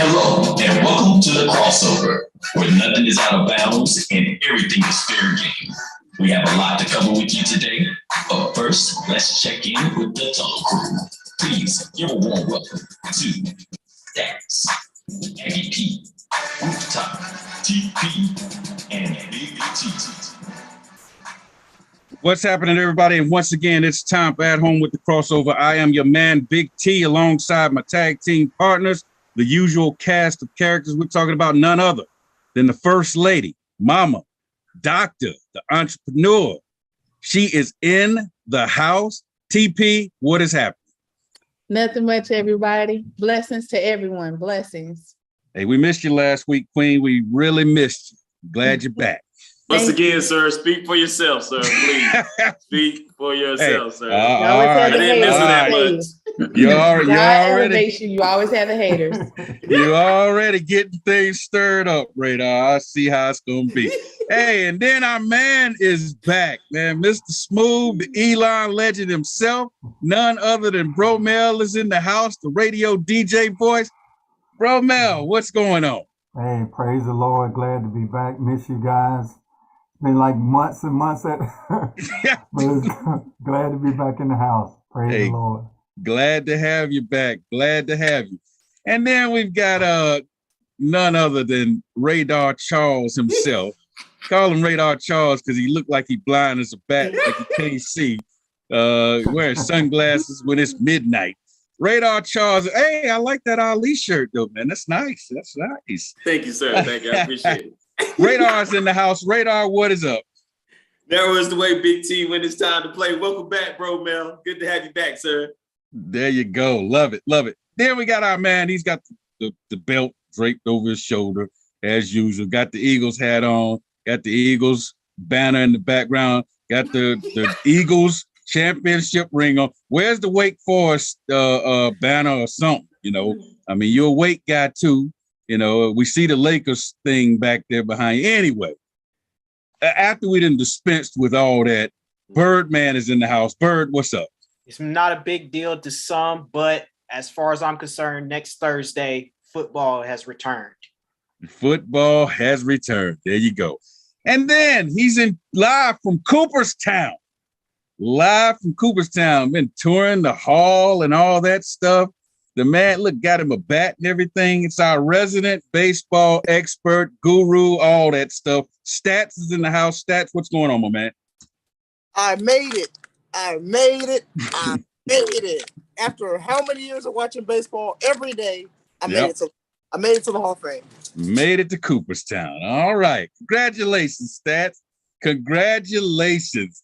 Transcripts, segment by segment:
Hello, and welcome to the crossover, where nothing is out of bounds and everything is fair game. We have a lot to cover with you today, but first, let's check in with the Tunnel Crew. Please give a warm welcome to Stats, Aggie P, Rooftop, TP, and Big T. What's happening, everybody? And once again, it's time for At Home with the Crossover. I am your man, Big T, alongside my tag team partners, the usual cast of characters. We're talking about none other than the First Lady, Mama, Doctor, the entrepreneur. She is in the house. TP, what is happening? Nothing much, everybody. Blessings to everyone. Blessings. Hey, we missed you last week, Queen. We really missed you. Glad you're back. Once again, sir, speak for yourself, sir. Please speak for yourself, sir. I didn't miss that much. You already, you always have the haters. You already getting things stirred up, Radar. I see how it's gonna be. Hey, and then our man is back, man. Mr. Smooth, the Elon legend himself. None other than Bro Mel is in the house, the radio DJ voice. Bro Mel, what's going on? Hey, praise the Lord. Glad to be back. Miss you guys. Been like months and months but it's glad to be back in the house. Praise the Lord. Glad to have you back. Glad to have you. And then we've got none other than Radar Charles himself. Call him Radar Charles because he looked like he blind as a bat, like he can't see. Wearing sunglasses when it's midnight. Radar Charles. Hey, I like that Ali shirt though, man. That's nice. That's nice. Thank you, sir. Thank you. I appreciate it. Radar's in the house. Radar, what is up? That was the way, Big T, when it's time to play. Welcome back, Bro Mel. Good to have you back, sir. There you go. Love it. Love it. Then we got our man. He's got the belt draped over his shoulder, as usual. Got the Eagles hat on. Got the Eagles banner in the background. Got the Eagles championship ring on. Where's the Wake Forest banner or something? You know, I mean, you're a Wake guy, too. You know, we see the Lakers thing back there behind you. Anyway, after we done dispensed with all that, Birdman is in the house. Bird, what's up? It's not a big deal to some, but as far as I'm concerned, next Thursday, football has returned. Football has returned. There you go. And then he's live from Cooperstown. Live from Cooperstown. Been touring the hall and all that stuff. The man, look, got him a bat and everything. It's our resident baseball expert, guru, all that stuff. Stats is in the house. Stats, what's going on, my man? I made it. After how many years of watching baseball every day, I made it to the Hall of Fame. Made it to Cooperstown. All right. Congratulations, Stats. Congratulations.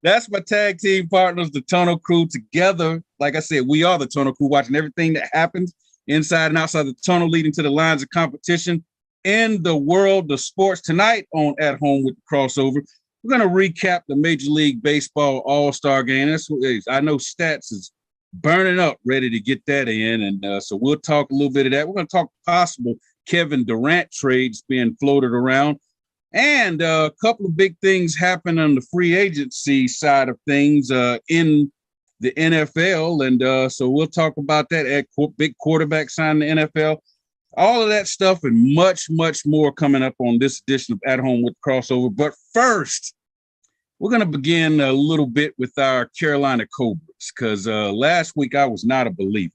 That's my tag team partners, the Tunnel Crew. Together, like I said, we are the Tunnel Crew, watching everything that happens inside and outside the tunnel, leading to the lines of competition in the world of sports. Tonight on At Home with the Crossover, we're going to recap the Major League Baseball All-Star Game. I know Stats is burning up, ready to get that in, and so we'll talk a little bit of that. We're going to talk possible Kevin Durant trades being floated around. And a couple of big things happen on the free agency side of things in the NFL. And so we'll talk about that at big quarterback sign in the NFL. All of that stuff and much, much more coming up on this edition of At Home with Crossover. But first, we're going to begin a little bit with our Carolina Cobras because last week I was not a believer.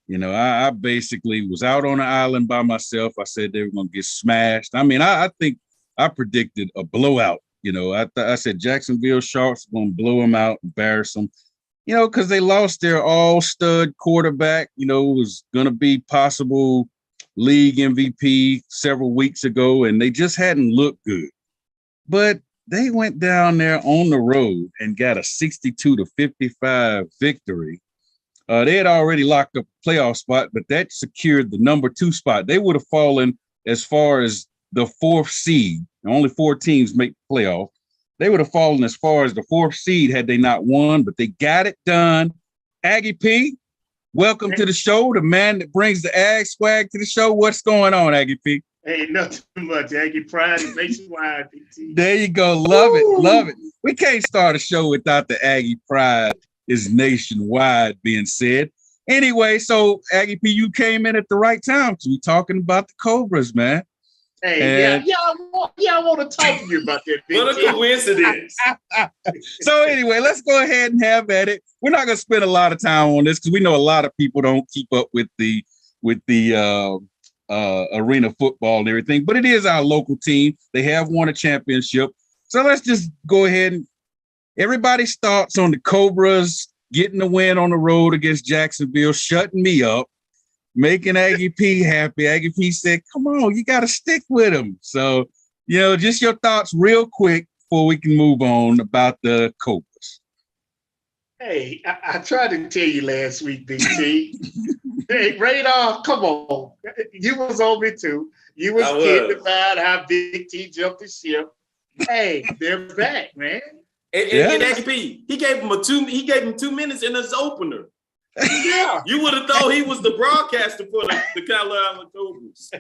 You know, I basically was out on an island by myself. I said they were going to get smashed. I mean, I think I predicted a blowout. You know, I said Jacksonville Sharks were going to blow them out, embarrass them, you know, because they lost their all-stud quarterback, you know, was going to be possible league MVP several weeks ago, and they just hadn't looked good. But they went down there on the road and got a 62-55 victory. They had already locked up a playoff spot, but that secured the number 2 spot. They would have fallen as far as the 4th seed. Only 4 teams make the playoff. They would have fallen as far as the 4th seed had they not won, but they got it done. Aggie P, welcome to the show. The man that brings the Ag swag to the show. What's going on, Aggie P? Hey, nothing much. Aggie pride is nationwide. There you go. Love it. Love it. We can't start a show without the Aggie pride is nationwide being said. Anyway, so Aggie P, you came in at the right time. So we talking about the Cobras, man. Hey, And- I want to talk to you about that. Big What a T. coincidence. So anyway, let's go ahead and have at it. We're not going to spend a lot of time on this because we know a lot of people don't keep up with the arena football and everything, but it is our local team. They have won a championship. So let's just go ahead and everybody's thoughts on the Cobras getting the win on the road against Jacksonville, shutting me up, making Aggie P happy. Aggie P said, come on, you got to stick with them. So, just your thoughts real quick before we can move on about the Cobras. Hey, I tried to tell you last week, Big T. Hey, Radar, come on. You was on me too. You was kidding about how Big T jumped the ship. Hey, they're back, man. And Aggie P, he gave him 2 minutes in his opener. Yeah. You would have thought he was the broadcaster for the Carolina Cobras.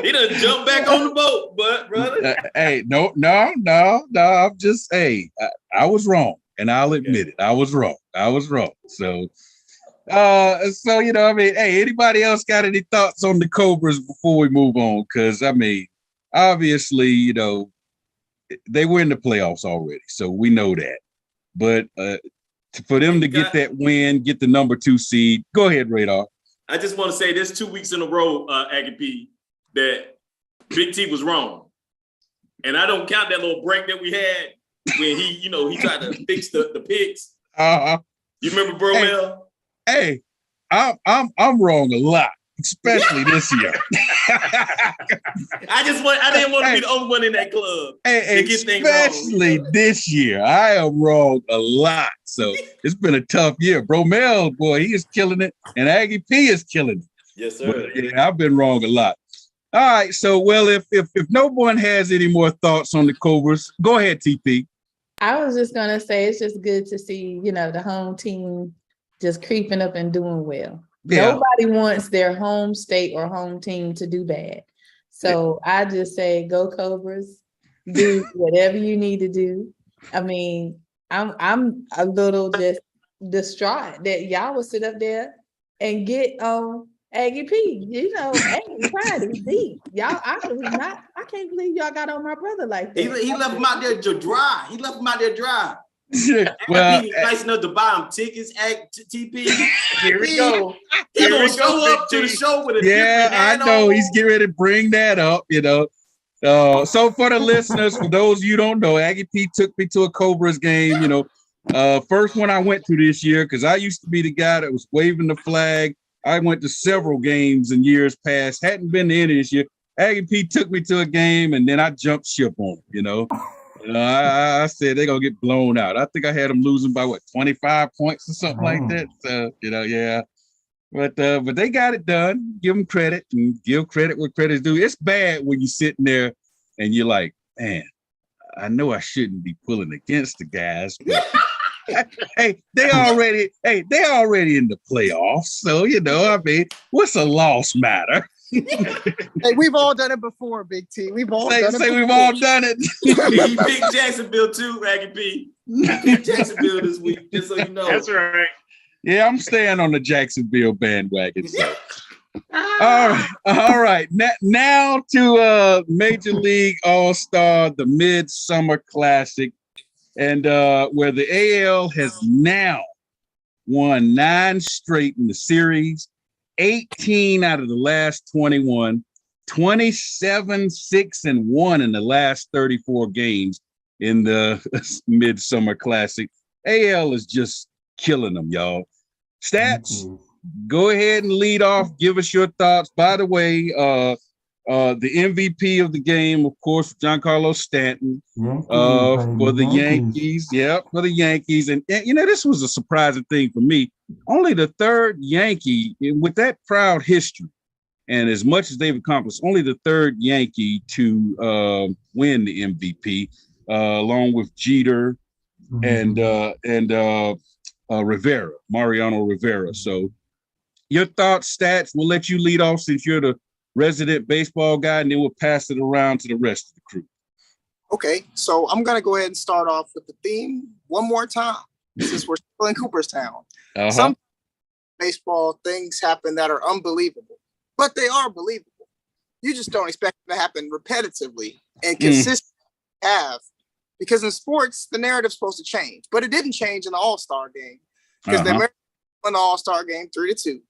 He done jumped back on the boat, but brother. Hey, no. I'm just, I was wrong, and I'll admit it. I was wrong. So, hey, anybody else got any thoughts on the Cobras before we move on? Because obviously, they were in the playoffs already, so we know that. But for them to get that win, get the number 2 seed, go ahead, Radar. I just want to say this 2 weeks in a row, Aggie P, that Big T was wrong. And I don't count that little break that we had when he tried to fix the picks. You remember, bro, Mel? Hey, I'm wrong a lot, especially this year. I didn't want to be the only one in that club. Hey, especially this year, I am wrong a lot. So it's been a tough year. Bro Mel, boy, he is killing it, and Aggie P is killing it. Yes, sir. But, I've been wrong a lot. All right, so if no one has any more thoughts on the Cobras, go ahead, TP. I was just gonna say it's just good to see, the home team just creeping up and doing well. Yeah. Nobody wants their home state or home team to do bad. So I just say, go Cobras, do whatever you need to do. I mean, I'm a little just distraught that y'all would sit up there and get Aggie P. Aggie Friday deep. Y'all, I can't believe y'all got on my brother like that. He left him out there to dry. Well, He nice enough to buy him tickets at TP. Here we go. He gonna show up to the show with a different hat I know on. he's getting ready to bring that up. So for the listeners, for those you don't know, Aggie P took me to a Cobras game. First one I went to this year because I used to be the guy that was waving the flag. I went to several games in years past. Hadn't been to any this year. Aggie P took me to a game, and then I jumped ship on him. I said they're gonna get blown out. I think I had them losing by 25 points or something like that. So yeah. But they got it done. Give them credit and give credit where credit's due. It's bad when you're sitting there and you're like, man, I know I shouldn't be pulling against the guys, but hey, they already in the playoffs. So what's a loss matter? Hey, we've all done it before, Big T. We've all done it. We've all done it. He picked Jacksonville too, Aggie P. He picked Jacksonville this week, just so you know. That's right. Yeah, I'm staying on the Jacksonville bandwagon. So. All right. Now to Major League All-Star, the Midsummer Classic, and where the AL has now won 9 straight in the series, 18 out of the last 21, 27, 6-1 in the last 34 games in the Midsummer Classic. AL is just killing them, y'all. Stats, go ahead and lead off. Give us your thoughts. By the way, the MVP of the game, of course, Giancarlo Stanton for the Yankees. Yeah, for the Yankees. And this was a surprising thing for me. Only the 3rd Yankee with that proud history, and as much as they've accomplished, only the 3rd Yankee to win the MVP, along with Jeter and Rivera, Mariano Rivera. So your thoughts, Stats, we'll let you lead off since you're the resident baseball guy, and then we'll pass it around to the rest of the crew. Okay, so I'm going to go ahead and start off with the theme one more time, since we're still in Cooperstown. baseball, things happen that are unbelievable, but they are believable. You just don't expect them to happen repetitively and consistently because in sports, the narrative's supposed to change, but it didn't change in the All-Star game because the Americans won the All-Star game 3-2.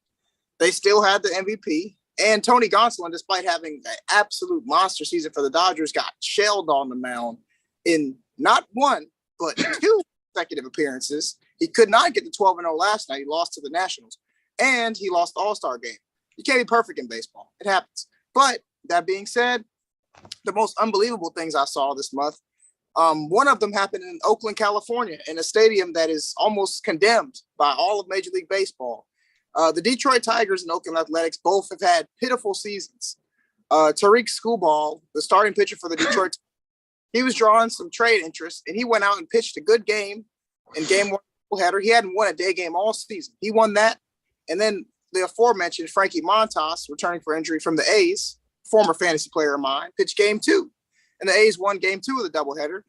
They still had the MVP, and Tony Gonsolin, despite having an absolute monster season for the Dodgers, got shelled on the mound in not one, but 2 consecutive appearances. He could not get to 12-0 last night. He lost to the Nationals, and he lost the All-Star game. You can't be perfect in baseball. It happens. But that being said, the most unbelievable things I saw this month, one of them happened in Oakland, California, in a stadium that is almost condemned by all of Major League Baseball. The Detroit Tigers and Oakland Athletics both have had pitiful seasons. Tariq Skubal, the starting pitcher for the Detroit, he was drawing some trade interest, and he went out and pitched a good game in game 1 header. He hadn't won a day game all season. He won that, and then the aforementioned Frankie Montas, returning for injury from the A's, former fantasy player of mine, pitched game 2. And the A's won game 2 of the doubleheader.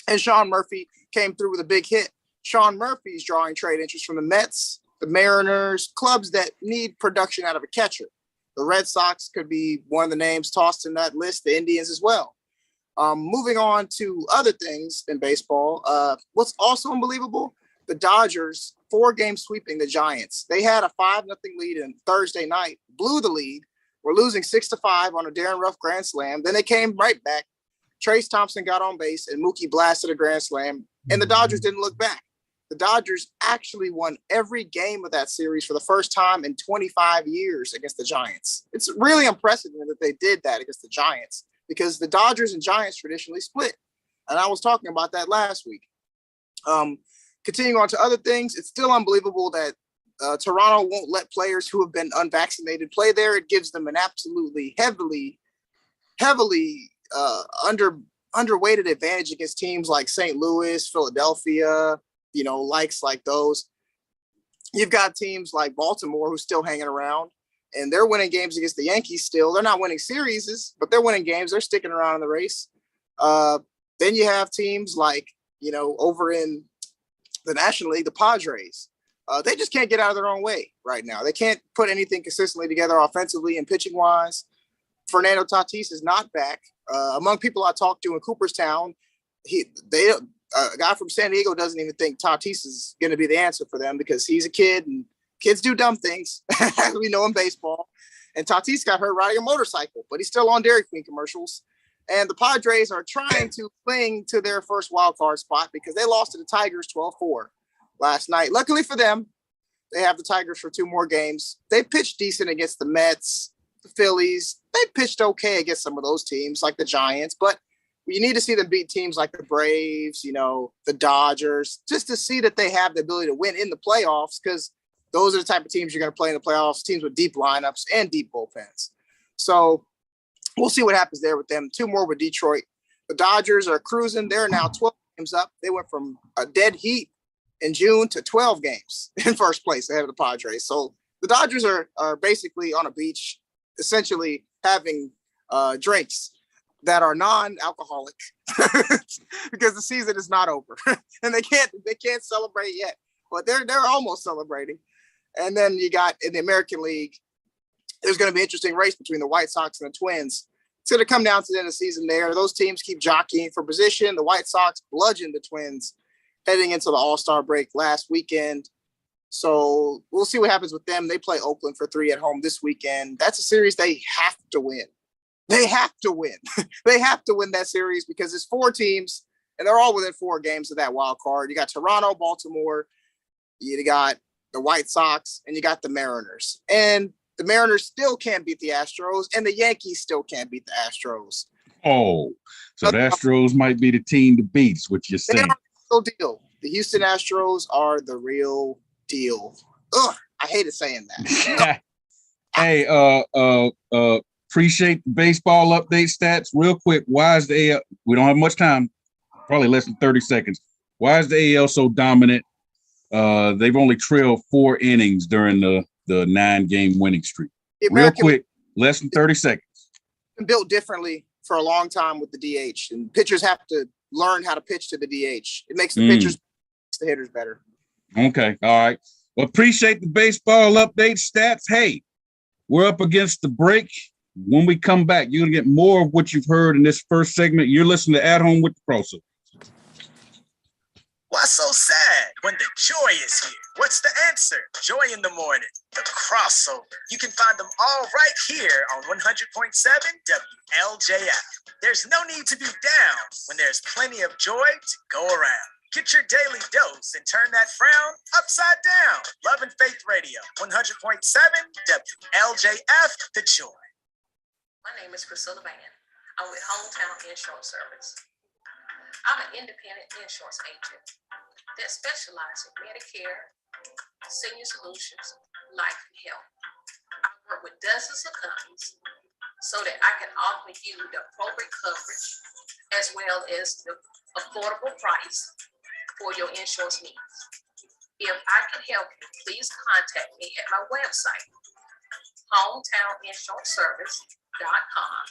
And Sean Murphy came through with a big hit. Sean Murphy's drawing trade interest from the Mets, the Mariners, clubs that need production out of a catcher. The Red Sox could be one of the names tossed in that list, the Indians as well. Moving on to other things in baseball, what's also unbelievable, the Dodgers 4-game sweeping the Giants. They had a 5-0 lead on Thursday night, blew the lead, were losing 6-5 on a Darren Ruff grand slam. Then they came right back. Trace Thompson got on base and Mookie blasted a grand slam, and the Dodgers didn't look back. The Dodgers actually won every game of that series for the first time in 25 years against the Giants. It's really impressive that they did that against the Giants because the Dodgers and Giants traditionally split. And I was talking about that last week. Continuing on to other things, it's still unbelievable that Toronto won't let players who have been unvaccinated play there. It gives them an absolutely heavily underweighted advantage against teams like St. Louis, Philadelphia, likes like those. You've got teams like Baltimore who's still hanging around, and they're winning games against the Yankees still. They're not winning series, but they're winning games. They're sticking around in the race. Then you have teams like, over in the National League, the Padres. They just can't get out of their own way right now. They can't put anything consistently together offensively and pitching-wise. Fernando Tatis is not back. Among people I talked to in Cooperstown, a guy from San Diego doesn't even think Tatis is going to be the answer for them because he's a kid and kids do dumb things, as we know in baseball. And Tatis got hurt riding a motorcycle, but he's still on Dairy Queen commercials. And the Padres are trying to cling to their first wild card spot because they lost to the Tigers 12-4 last night. Luckily for them, they have the Tigers for 2 more games. They pitched decent against the Mets, the Phillies. They pitched okay against some of those teams like the Giants, but you need to see them beat teams like the Braves, the Dodgers, just to see that they have the ability to win in the playoffs because those are the type of teams you're going to play in the playoffs, teams with deep lineups and deep bullpens. So we'll see what happens there with them. 2 more with Detroit. The Dodgers are cruising. They're now 12 games up. They went from a dead heat in June to 12 games in first place ahead of the Padres. So the Dodgers are basically on a beach, essentially having drinks that are non-alcoholic because the season is not over and they can't celebrate yet, but they're almost celebrating. And then you got in the American League, there's going to be an interesting race between the White Sox and the Twins. It's going to come down to the end of the season there. Those teams keep jockeying for position. The White Sox bludgeoned the Twins heading into the All-Star break last weekend. So we'll see what happens with them. They play Oakland for 3 at home this weekend. That's a series they have to win. They have to win. They have to win that series because it's 4 teams, and they're all within 4 games of that wild card. You got Toronto, Baltimore, you got the White Sox, and you got the Mariners. And the Mariners still can't beat the Astros, and the Yankees still can't beat the Astros. Oh, so the Astros might be the team to beat, is what you're saying. They are the real deal. The Houston Astros are the real deal. Ugh, I hated saying that. Hey, appreciate the baseball update stats. Real quick, why is the AL, we don't have much time, probably less than 30 seconds. Why is the AL so dominant? They've only trailed 4 innings during the 9-game winning streak. Real quick, less than 30 seconds. Been built differently for a long time with the DH, and pitchers have to learn how to pitch to the DH. It makes the pitchers, makes the hitters better. Okay, all right. Well, appreciate the baseball update stats. Hey, we're up against the break. When we come back, you're going to get more of what you've heard in this first segment. You're listening to At Home with the Crossover. Why so sad when the joy is here? What's the answer? Joy in the morning, the crossover. You can find them all right here on 100.7 WLJF. There's no need to be down when there's plenty of joy to go around. Get your daily dose and turn that frown upside down. Love and Faith Radio, 100.7 WLJF, the joy. My name is Priscilla Van. I'm with Hometown Insurance Service. I'm an independent insurance agent that specializes in Medicare, senior solutions, life, and health. I work with dozens of companies so that I can offer you the appropriate coverage as well as the affordable price for your insurance needs. If I can help you, please contact me at my website, hometowninsuranceservice.com,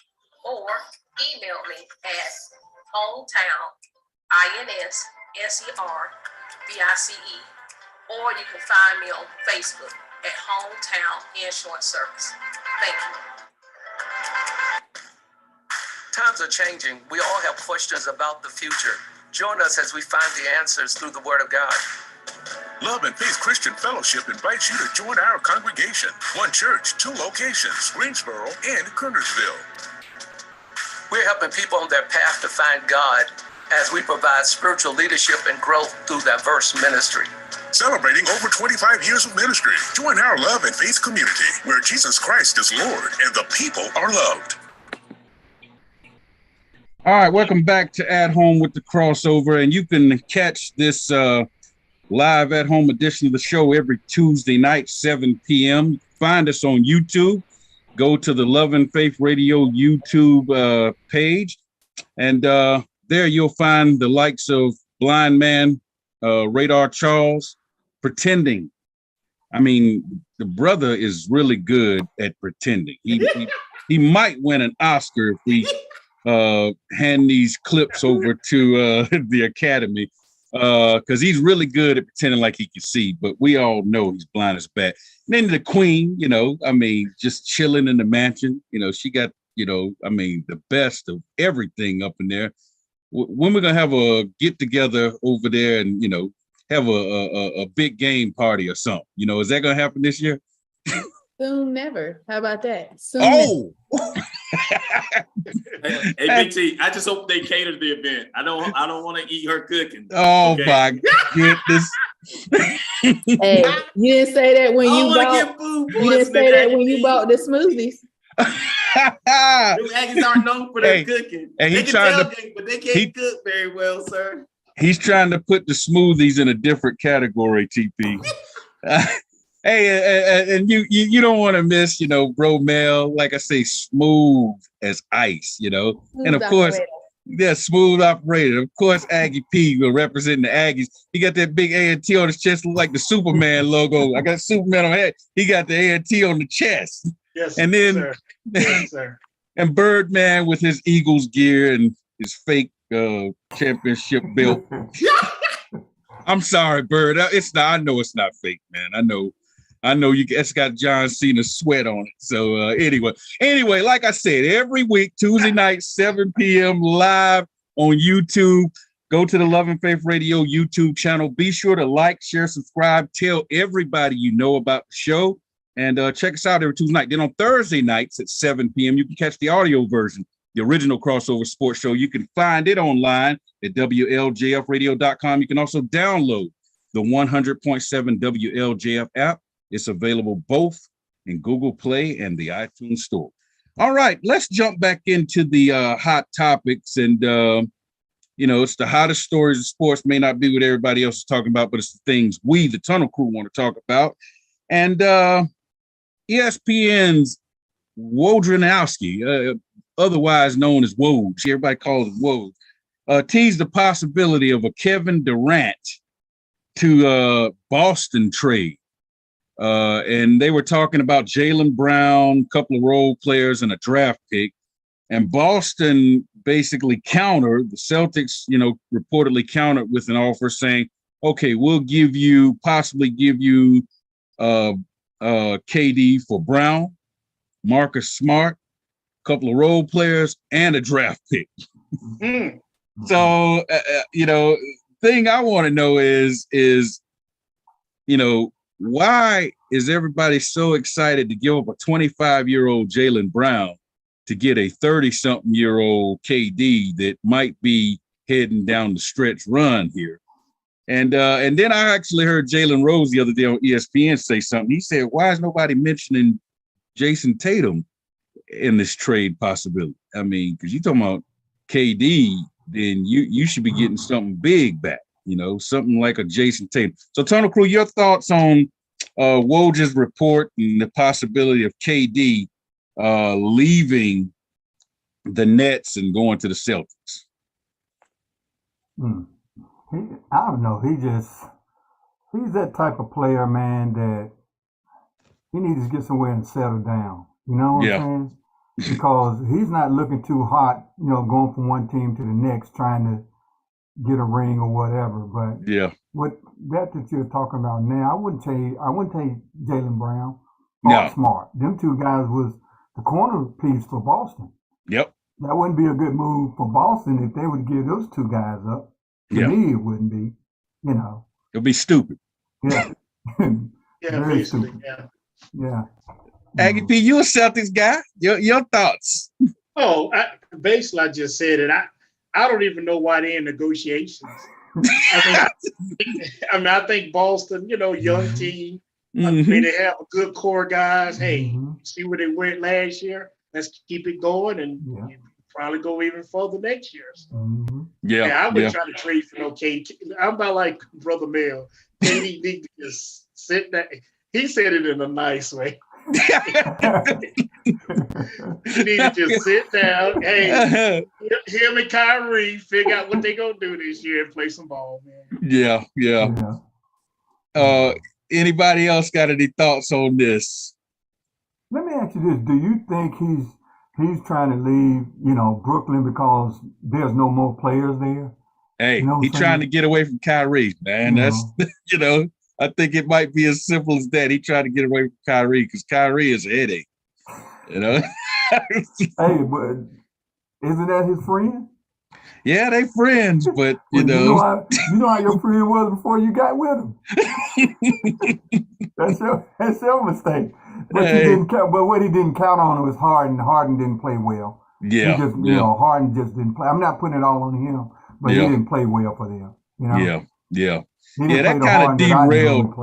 or email me at hometown.inservice, or you can find me on Facebook at Hometown Insurance Service. Thank you. Times are changing. We all have questions about the future. Join us as we find the answers through the Word of God. Love and Faith Christian Fellowship invites you to join our congregation. One church, 2 locations, Greensboro and Kernersville. We're helping people on their path to find God as we provide spiritual leadership and growth through diverse ministry. Celebrating over 25 years of ministry. Join our Love and Faith community where Jesus Christ is Lord and the people are loved. All right, welcome back to At Home with the Crossover, and you can catch this live at home edition of the show every Tuesday night, 7 p.m. Find us on YouTube. Go to the Love and Faith Radio YouTube page, and there you'll find the likes of Blind Man, Radar Charles, pretending. I mean, the brother is really good at pretending. He might win an Oscar if we hand these clips over to the Academy, because he's really good at pretending like he can see, but we all know he's blind as a bat. And then the Queen, just chilling in the mansion. She got, the best of everything up in there. When we're gonna have a get together over there and have a big game party or something, is that gonna happen this year? Soon never. How about that? Soon Hey, Big T, I just hope they cater the event. I don't want to eat her cooking. Oh, okay? My goodness. Hey, you didn't say that when you bought. You didn't say that when you bought the smoothies. Them Aggies aren't known for their cooking. And they can tailgate, but they can't cook very well, sir. He's trying to put the smoothies in a different category, TP. Hey, and you don't want to miss, Bro Mel, like I say, smooth as ice, and of course, smooth operator. Of course, Aggie P will represent the Aggies. He got that big A&T on his chest, look like the Superman logo. I got Superman on my head. He got the A&T on the chest. Yes, and then, sir. Yes, sir. And Birdman with his Eagles gear and his fake championship belt. I'm sorry, Bird. I know it's not fake, man. I know it's got John Cena's sweat on it. So anyway, like I said, every week, Tuesday night, 7 p.m. live on YouTube. Go to the Love and Faith Radio YouTube channel. Be sure to like, share, subscribe, tell everybody you know about the show, and check us out every Tuesday night. Then on Thursday nights at 7 p.m., you can catch the audio version, the original crossover sports show. You can find it online at WLJFradio.com. You can also download the 100.7 WLJF app. It's available both in Google Play and the iTunes Store. All right, let's jump back into the hot topics. And, it's the hottest stories of sports. May not be what everybody else is talking about, but it's the things we, the Tunnel Crew, want to talk about. And ESPN's Wojnarowski, otherwise known as Woj, everybody calls him Woj, teased the possibility of a Kevin Durant to Boston trade. And they were talking about Jaylen Brown, a couple of role players, and a draft pick. And Boston basically countered. The Celtics, reportedly countered with an offer saying, okay, we'll possibly give you KD for Brown, Marcus Smart, a couple of role players, and a draft pick. So, thing I want to know is, why is everybody so excited to give up a 25-year-old Jaylen Brown to get a 30-something-year-old KD that might be heading down the stretch run here? And then I actually heard Jalen Rose the other day on ESPN say something. He said, why is nobody mentioning Jason Tatum in this trade possibility? I mean, because you're talking about KD, then you should be getting something big back, something like a Jason Tatum. So, Tunnel Crew, your thoughts on Woj's report and the possibility of KD leaving the Nets and going to the Celtics? I don't know. He's that type of player, man, that he needs to get somewhere and settle down. You know what I'm saying? Because he's not looking too hot, going from one team to the next, trying to get a ring or whatever. But what that you're talking about now, I wouldn't take Jaylen Brown or Smart. Them two guys was the corner piece for Boston. Yep. That wouldn't be a good move for Boston if they would give those two guys up. To me, it wouldn't be. It'll be stupid. Yeah. Very stupid. Yeah. Aggie P, you a Celtics guy. Your thoughts? Oh, basically, I just said it. I don't even know why they're in negotiations. I think Boston, young team. I mean, they have a good core guys. Hey, see where they went last year. Let's keep it going and probably go even further next year. So. I wouldn't try to trade for no KD. I'm about like Brother Mel. KD need to just sit there. He said it in a nice way. You need to just sit down. Hey, him and Kyrie figure out what they gonna do this year and play some ball, man. Yeah. Anybody else got any thoughts on this? Let me ask you this: do you think he's trying to leave, Brooklyn because there's no more players there? Hey, he's trying to get away from Kyrie, man. That's I think it might be as simple as that. He tried to get away from Kyrie because Kyrie is a headache. Hey, but isn't that his friend? Yeah, they friends, but you know how your friend was before you got with him. That's your mistake. But what he didn't count on was Harden. Harden didn't play well. Harden just didn't play. I'm not putting it all on him, but he didn't play well for them. That kind of derailed.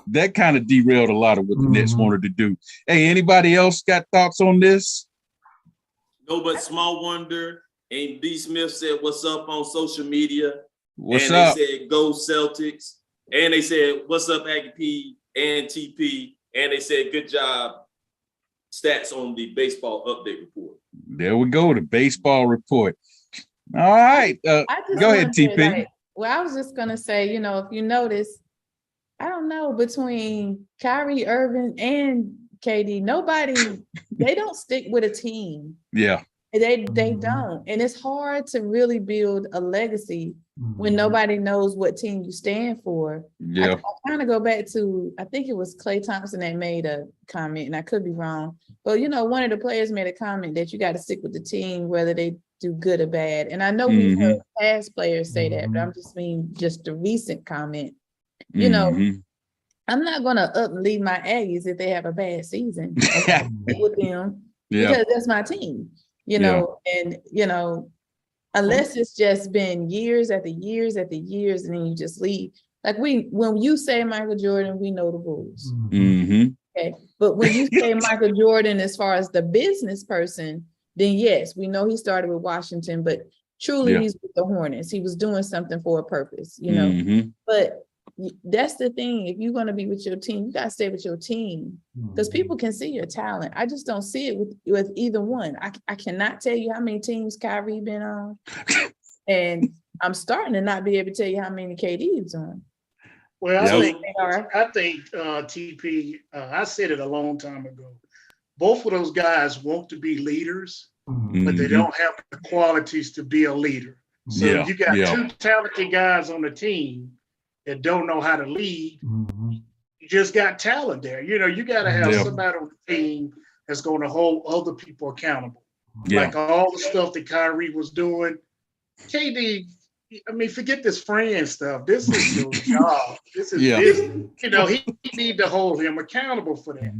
That kind of derailed a lot of what the Nets wanted to do. Hey, anybody else got thoughts on this? No, but Small Wonder and B. Smith said, "What's up" on social media. What's up? They said, "Go Celtics." And they said, "What's up, Aggie P and TP?" And they said, "Good job." Stats on the baseball update report. There we go. The baseball report. All right. Go ahead, TP. I was just going to say, if you notice, I don't know, between Kyrie Irving and KD, they don't stick with a team. Yeah. They don't. And it's hard to really build a legacy when nobody knows what team you stand for. Yeah. I kind of go back to, I think it was Klay Thompson that made a comment, and I could be wrong. But, one of the players made a comment that you got to stick with the team, whether they do good or bad. And I know we've heard past players say that, but I'm just the recent comment. I'm not going to leave my Aggies if they have a bad season. Okay, with them because that's my team. And unless it's just been years after years after years, and then you just leave. Like when you say Michael Jordan, we know the rules. Okay, but when you say Michael Jordan, as far as the business person, then yes, we know he started with Washington, but truly he's with the Hornets. He was doing something for a purpose, But that's the thing. If you're going to be with your team, you got to stay with your team because people can see your talent. I just don't see it with either one. I cannot tell you how many teams Kyrie been on, and I'm starting to not be able to tell you how many KD's on. Well, I think TP. I said it a long time ago. Both of those guys want to be leaders, but they don't have the qualities to be a leader. So you got two talented guys on the team that don't know how to lead, you just got talent there. You know, you got to have somebody on the team that's going to hold other people accountable. Yeah. Like all the stuff that Kyrie was doing. KD, I mean, forget this friend stuff. This is your job. This is business. You know, he need to hold him accountable for that.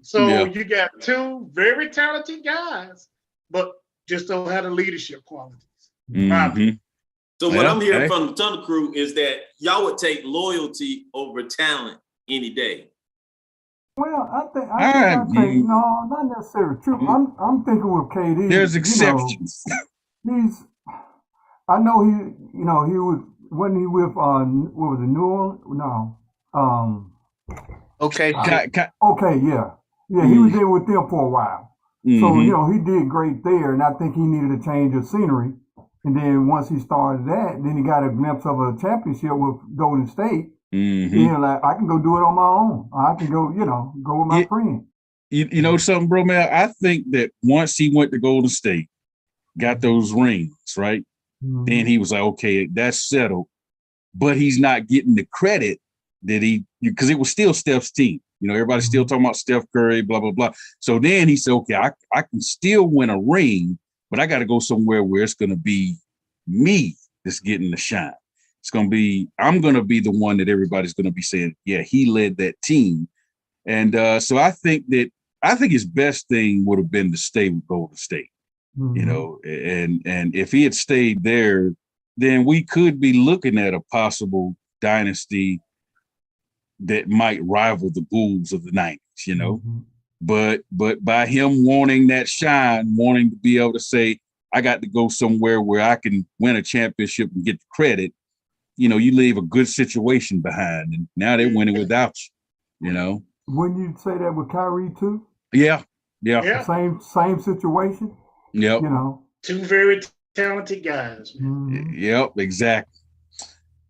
So you got two very talented guys, but just don't have the leadership qualities. So what I'm hearing from the Tunnel Crew is that y'all would take loyalty over talent any day. Well, I think no, not necessarily true. I'm thinking with KD. There's exceptions. I know he wasn't he with what was it, New Orleans? No. Okay. Yeah, he was there with them for a while. So, he did great there, and I think he needed a change of scenery. And then once he started that, then he got a glimpse of a championship with Golden State. Like, I can go do it on my own. I can go, go with my friend. You know something, bro, man? I think that once he went to Golden State, got those rings, right? Then he was like, okay, that's settled. But he's not getting the credit that because it was still Steph's team. Everybody's still talking about Steph Curry, blah, blah, blah. So then he said, okay, I can still win a ring, but I got to go somewhere where it's going to be me that's getting the shine. I'm going to be the one that everybody's going to be saying, yeah, he led that team. And so I think his best thing would have been to stay with Golden State, and if he had stayed there, then we could be looking at a possible dynasty that might rival the Bulls of the 90s, But by him wanting that shine, wanting to be able to say, I got to go somewhere where I can win a championship and get the credit, you leave a good situation behind, and now they're winning without you, Wouldn't you say that with Kyrie too? Yeah. Same situation. Yep. Two very talented guys. Yep, exactly.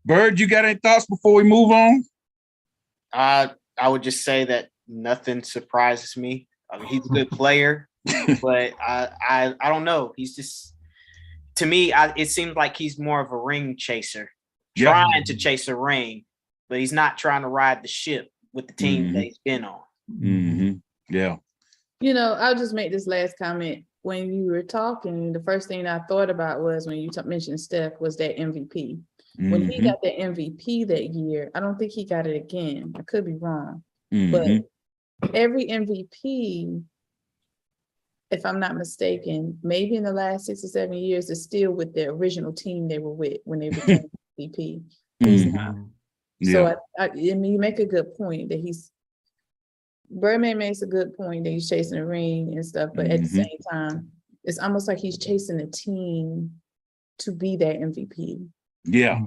Bird, you got any thoughts before we move on? I would just say that nothing surprises me. I mean, he's a good player, but I don't know. He's just, to me, it seems like he's more of a ring chaser, trying to chase a ring, but he's not trying to ride the ship with the team that he's been on. Yeah. I'll just make this last comment. When you were talking, the first thing I thought about was when you mentioned Steph was that MVP. When he got the MVP that year, I don't think he got it again. I could be wrong. But every MVP, if I'm not mistaken, maybe in the last 6 or 7 years, is still with the original team they were with when they became MVP. He's not. So I mean, you make a good point that Birdman makes a good point that he's chasing a ring and stuff, but at the same time, it's almost like he's chasing a team to be that MVP. Yeah,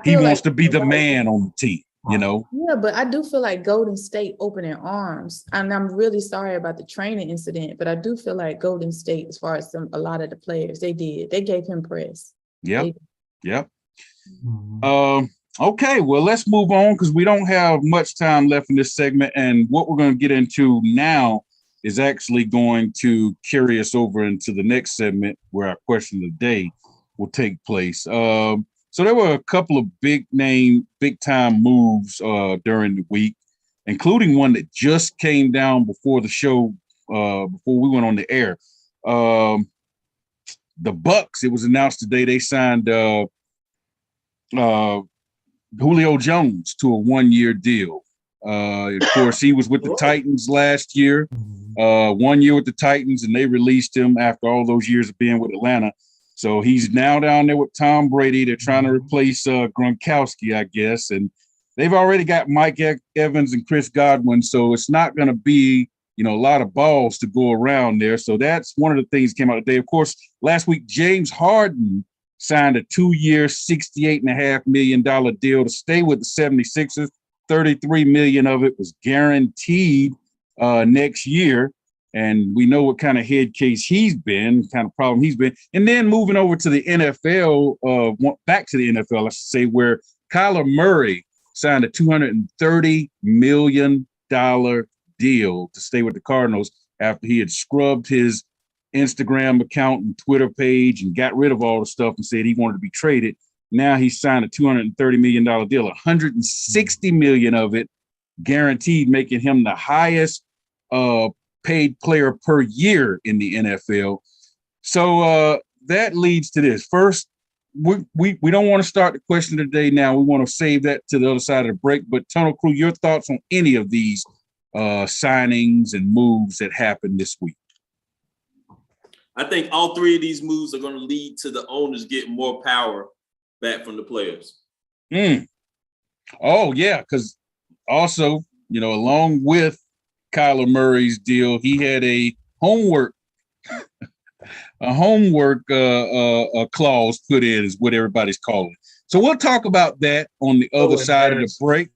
he wants to be the man on the team, Yeah, but I do feel like Golden State opened their arms, and I'm really sorry about the training incident, but I do feel like Golden State, as far as a lot of the players, they gave him press. Yep. Okay, well, let's move on because we don't have much time left in this segment, and what we're going to get into now is actually going to carry us over into the next segment where our question of the day will take place. So there were a couple of big time moves during the week, including one that just came down before the show, before we went on the air. The Bucks, it was announced today, they signed Julio Jones to a 1-year deal. Of course, he was with the Titans last year, 1 year with the Titans, and they released him after all those years of being with Atlanta. So he's now down there with Tom Brady. They're trying to replace Gronkowski, I guess. And they've already got Mike Evans and Chris Godwin. So it's not going to be, a lot of balls to go around there. So that's one of the things that came out today. Of course, last week, James Harden signed a 2-year, $68.5 million deal to stay with the 76ers. $33 million of it was guaranteed next year. And we know what kind of head case he's been, kind of problem he's been. And then moving over to the NFL, back to the NFL, I should say, where Kyler Murray signed a $230 million deal to stay with the Cardinals after he had scrubbed his Instagram account and Twitter page and got rid of all the stuff and said he wanted to be traded. Now he signed a $230 million deal, $160 million of it guaranteed, making him the highest paid player per year in the NFL. So that leads to this. First, we don't want to start the question of the day now. We want to save that to the other side of the break. But Tunnel Crew, your thoughts on any of these signings and moves that happened this week? I think all three of these moves are going to lead to the owners getting more power back from the players. Oh, yeah, because also, along with Kyler Murray's deal, he had a homework clause put in, is what everybody's calling it. So we'll talk about that on the other side of the break.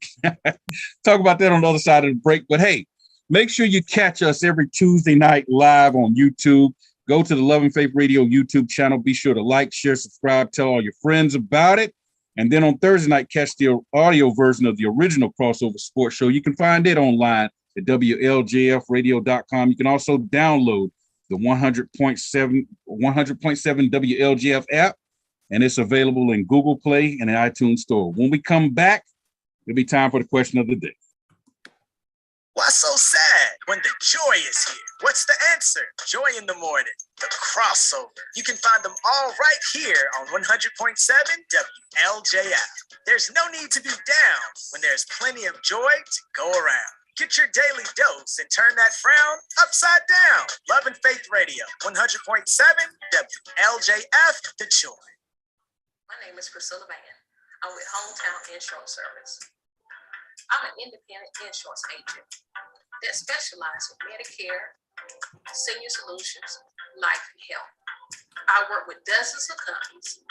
Talk about that on the other side of the break. But hey, make sure you catch us every Tuesday night live on YouTube. Go to the Love and Faith Radio YouTube channel. Be sure to like, share, subscribe, tell all your friends about it. And then on Thursday night, catch the audio version of the original Crossover Sports Show. You can find it online at WLJFradio.com. You can also download the 100.7 WLJF app, and it's available in Google Play and the iTunes Store. When we come back, it'll be time for the question of the day. Why so sad when the joy is here? What's the answer? Joy in the morning, the crossover. You can find them all right here on 100.7 WLJF. There's no need to be down when there's plenty of joy to go around. Get your daily dose and turn that frown upside down. Love and Faith Radio, 100.7 WLJF, the joy. My name is Priscilla Van. I'm with Hometown Insurance Service. I'm an independent insurance agent that specializes in Medicare, senior solutions, life, and health. I work with dozens of companies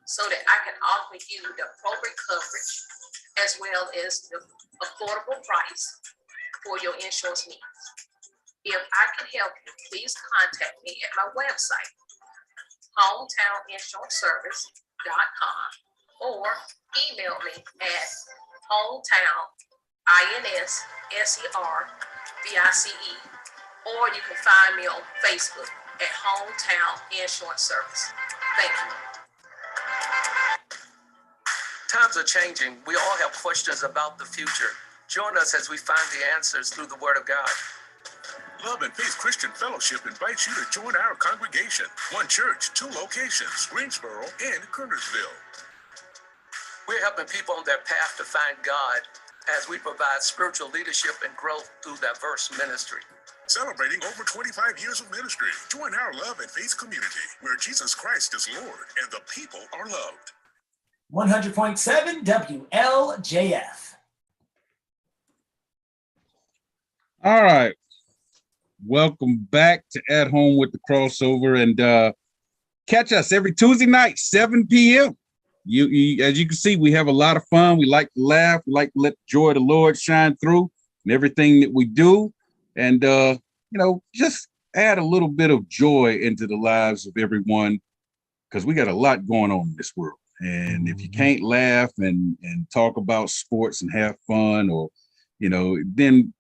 so that I can offer you the appropriate coverage as well as the affordable price for your insurance needs. If I can help you, please contact me at my website, hometowninsuranceservice.com, or email me at hometown.inservice, or you can find me on Facebook at Hometown Insurance Service. Thank you. Times are changing. We all have questions about the future. Join us as we find the answers through the Word of God. Love and Faith Christian Fellowship invites you to join our congregation. One church, two locations, Greensboro and Kernersville. We're helping people on their path to find God as we provide spiritual leadership and growth through diverse ministry. Celebrating over 25 years of ministry. Join our Love and Faith community where Jesus Christ is Lord and the people are loved. 100.7 WLJF. All right. Welcome back to At Home with the Crossover, and catch us every Tuesday night, 7 p.m. You as you can see, we have a lot of fun. We like to laugh. We like to let the joy of the Lord shine through in everything that we do. And, just add a little bit of joy into the lives of everyone, because we got a lot going on in this world. And if you can't laugh and talk about sports and have fun, or, then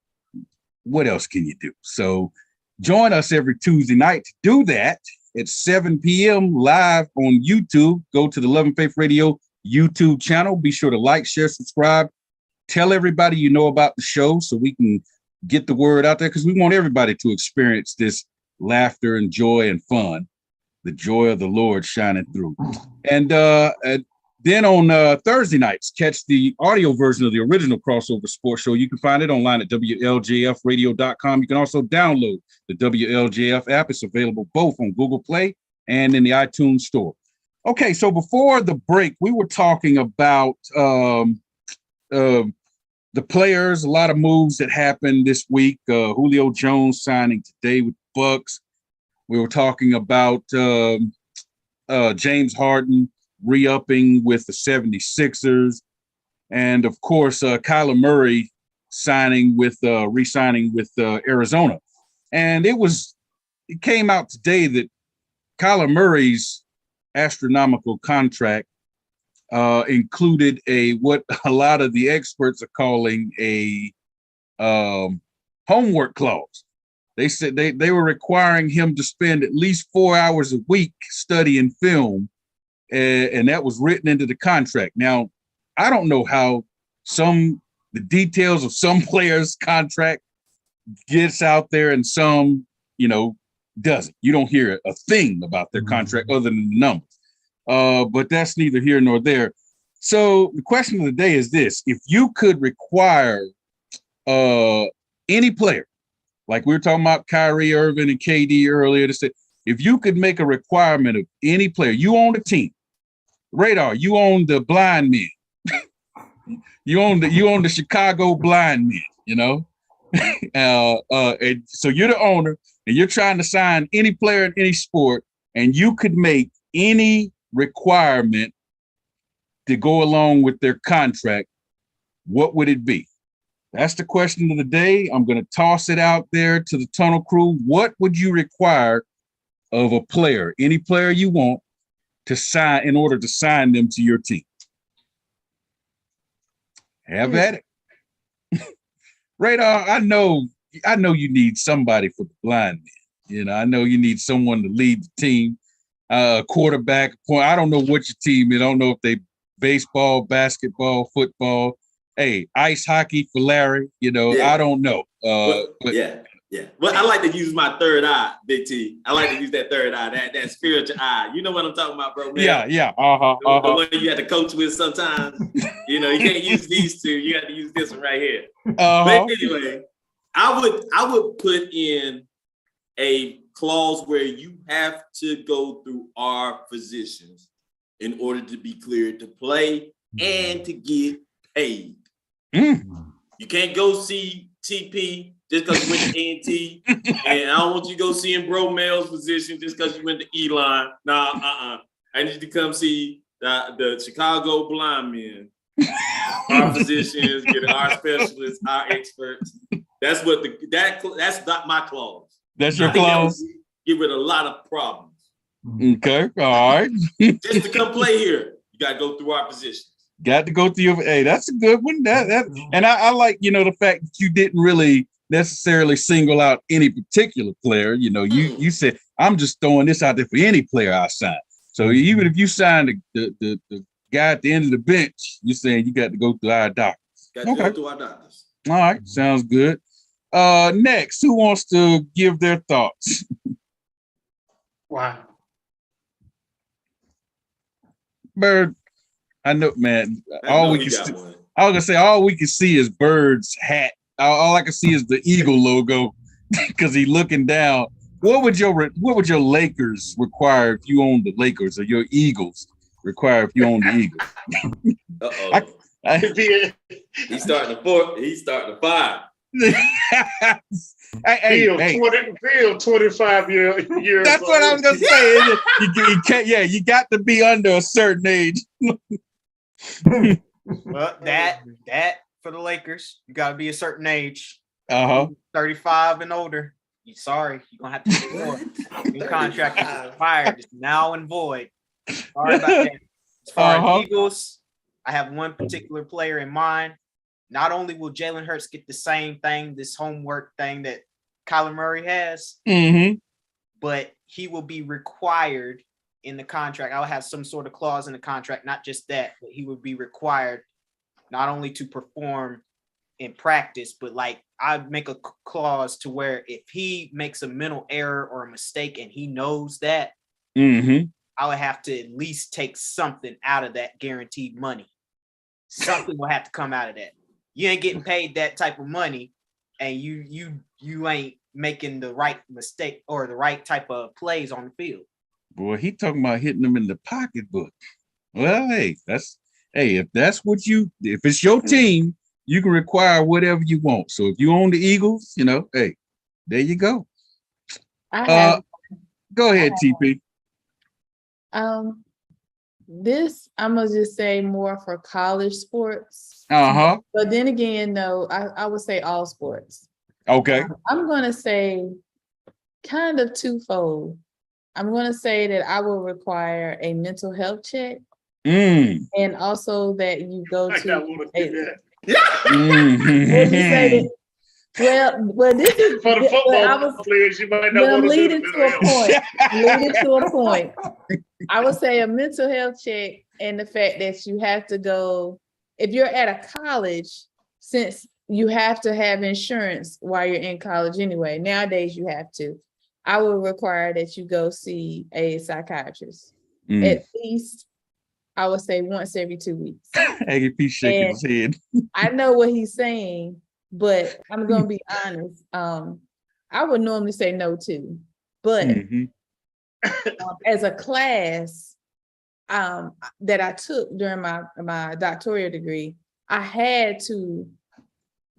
what else can you do? So join us every Tuesday night to do that at 7 p.m. live on YouTube. Go to the Love and Faith Radio YouTube channel. Be sure to like, share, subscribe. Tell everybody you know about the show so we can get the word out there, because we want everybody to experience this laughter and joy and fun, the joy of the Lord shining through. And then on Thursday nights, catch the audio version of the original Crossover Sports Show. You can find it online at WLJFradio.com. You can also download the WLJF app. It's available both on Google Play and in the iTunes Store. Okay, so before the break, we were talking about the players, a lot of moves that happened this week. Julio Jones signing today with the Bucks. We were talking about James Harden re-upping with the 76ers. And of course, Kyler Murray re-signing with Arizona. And it came out today that Kyler Murray's astronomical contract included what a lot of the experts are calling a homework clause. They said they were requiring him to spend at least 4 hours a week studying film, and that was written into the contract. Now, I don't know how some the details of some players' contract gets out there and some, doesn't. You don't hear a thing about their contract other than the numbers. But that's neither here nor there. So the question of the day is this: if you could require any player, like we were talking about Kyrie Irving and KD earlier, to say, if you could make a requirement of any player, you own the team. Radar, you own the blind men. you own the Chicago blind men, and so you're the owner and you're trying to sign any player in any sport, and you could make any requirement to go along with their contract, what would it be? That's the question of the day. I'm going to toss it out there to the Tunnel Crew. What would you require of a player, any player you want, to sign in order to sign them to your team? Have at it. Radar, I know you need somebody for the blind men. I know you need someone to lead the team, quarterback, point. I don't know what your team is. I don't know if they baseball, basketball, football, ice hockey for Larry. I don't know. Yeah. Well, I like to use my third eye, Big T. I like to use that third eye, that spiritual eye. You know what I'm talking about, bro? Man? Yeah. The one you have to coach with sometimes. You can't use these two. You got to use this one right here. But anyway, I would put in a clause where you have to go through our physicians in order to be cleared to play and to get paid. You can't go see TP just because you went to A&T, and I don't want you to go seeing Bro Mel's physician just because you went to Elon. Nah, I need you to come see the Chicago blind men. Our physicians, get our specialists, our experts. That's not my clause. That's your clause. Get rid of a lot of problems. Okay, all right. Just to come play here, you got to go through our positions. Got to go through your. Hey, that's a good one. And I like the fact that you didn't really necessarily single out any particular player. You said I'm just throwing this out there for any player I sign. So even if you sign the guy at the end of the bench, you're saying you got to go through our doctors. Got to go through our doctors. All right, sounds good. Next, who wants to give their thoughts? Wow. Bird, I know, man. All we can see is Bird's hat. All I can see is the Eagle logo because he's looking down. What would your Lakers require if you owned the Lakers, or your Eagles require if you owned the Eagles? He's starting to 4. He's starting to 5. Phil, 25 years. That's what I was gonna say. You can't. You got to be under a certain age. Well, that for the Lakers, you got to be a certain age. 35 and older. You're gonna have to get more. New contract is expired. It's now and void. Sorry about that. As far as Eagles, I have one particular player in mind. Not only will Jalen Hurts get the same thing, this homework thing that Kyler Murray has, but he will be required in the contract. I'll have some sort of clause in the contract, not just that, but he would be required not only to perform in practice, but like I'd make a clause to where if he makes a mental error or a mistake and he knows that, I would have to at least take something out of that guaranteed money. Something will have to come out of that. You ain't getting paid that type of money, and you ain't making the right mistake or the right type of plays on the field. Boy, he talking about hitting them in the pocketbook. Well, if it's your team, you can require whatever you want. So if you own the Eagles, there you go. Go ahead, TP. This I'm gonna just say more for college sports. But then again, no, I would say all sports. Okay. I'm gonna say kind of twofold. I'm gonna say that I will require a mental health check, and also that you go to. Well, this is for the football players. You might not want to leading to a point. I would say a mental health check, and the fact that you have to go if you're at a college since you have to have insurance while you're in college anyway, nowadays you have to, I would require that you go see a psychiatrist. At least, I would say once every 2 weeks. AGP shaking his head. I know what he's saying, but I'm going to be honest. I would normally say no too, but as a class that I took during my doctoral degree, I had to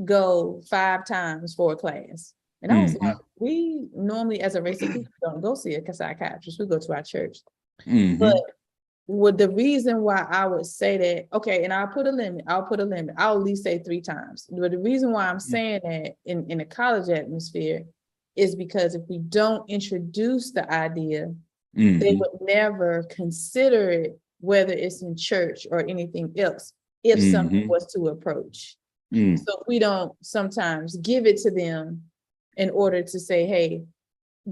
go 5 times for a class. And I was like, we normally as a race of people don't go see a psychiatrist, we go to our church. But the reason why I would say that, okay, and I'll put a limit, I'll at least say 3 times. But the reason why I'm saying that in a college atmosphere is because if we don't introduce the idea, they would never consider it, whether it's in church or anything else, if something was to approach. So we don't sometimes give it to them in order to say, hey,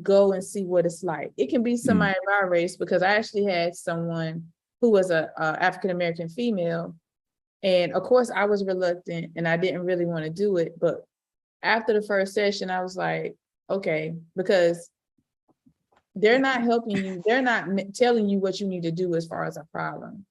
go and see what it's like. It can be somebody of our race, because I actually had someone who was a African-American female. And of course I was reluctant and I didn't really want to do it. But after the first session, I was like, okay, because they're not helping you. They're not telling you what you need to do as far as a problem.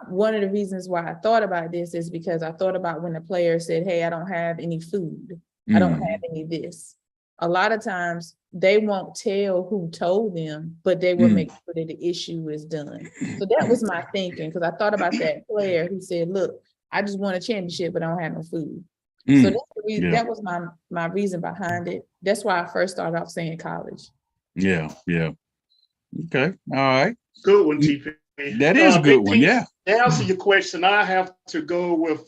One of the reasons why I thought about this is because I thought about when the player said, hey, I don't have any food. I don't have any this. A lot of times they won't tell who told them, but they will make sure that the issue is done. So that was my thinking, because I thought about that player who said, look, I just won a championship, but I don't have no food. So that's the reason, that was my reason behind it. That's why I first started off saying college. Yeah. Okay. All right. Good one, TP. That is a good one. Yeah. To answer your question, I have to go with